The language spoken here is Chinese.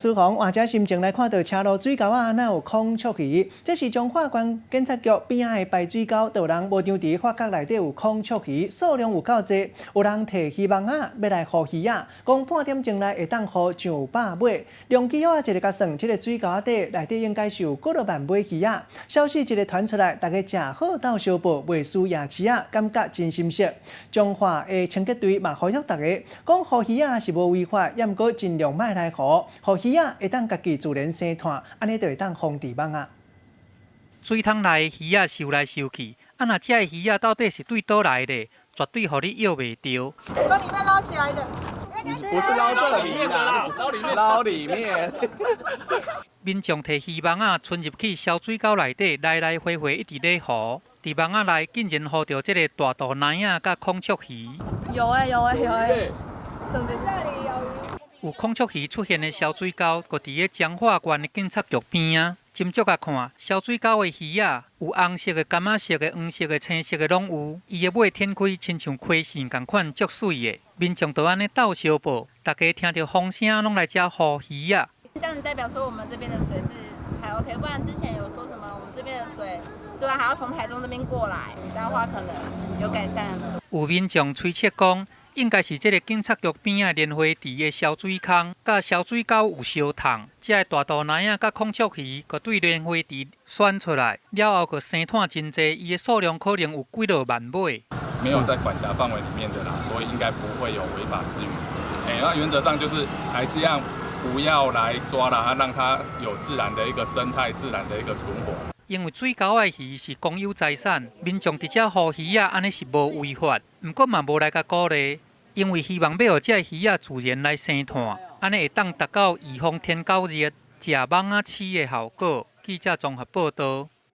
司防或者心情来看到车路水沟啊，哪有空触鱼？这是中华关检察局边仔的排水沟，有人无张伫发觉内底有空触鱼，数量有够济，有人摕希望啊要来护鱼啊，讲半点钟内会当护上百尾。量基啊，一个甲算，这个水沟底内底应该是有几落万尾鱼啊。消息一个传出来，大家正好到相报，袂输夜市啊，感觉真心实。中华的清洁队嘛呼吁大家，讲护鱼啊是无违法，也毋过尽量莫来护鱼啊，会当家己自然生碳，安尼就会当防治网啊。水桶内的鱼啊游来游去，若这的鱼啊到底是对倒来的，绝对互你约袂着。从里面捞起来的，不是捞这里啦，捞里面。民众摕鱼网啊存入去小水沟内底，来来回回一直咧浮。伫网啊内竟然捕到这个大肚奶仔甲孔雀鱼。有怎么这里有鱼？有孔雀鱼出现的小水沟，就伫咧彰化县的警察局边啊。斟酌啊看，小水沟的鱼啊，有红色的、柑仔色的、黄色的、青色的拢有。伊的尾天开，亲像开线共款，足水的。民众都安尼斗相报，大家听到风声拢来遮护鱼啊。这样子代表说我们这边的水是还 OK， 不然之前有说什么我们这边的水，对啊，还要从台中这边过来，这样的话可能有改善。有民众推测讲，应该是这个警察局边啊莲花池的小水坑，甲小水沟有相通。这大肚奶仔甲孔雀鱼，佮对莲花池选出来了后，佮生碳真济，伊的数量可能有几落万尾。没有在管辖范围里面的啦，所以应该不会有违法之余。那原则上就是还是要不要来抓啦，让它有自然的一个生态、自然的一个存活。因为水沟的鱼是公有财产，民众伫遮护鱼啊，安尼是无违法，毋过嘛无来甲鼓励，因为希望要互这鱼啊自然来生碳，安尼会当达到预防天狗热、食网仔饲的效果。记者综合报道。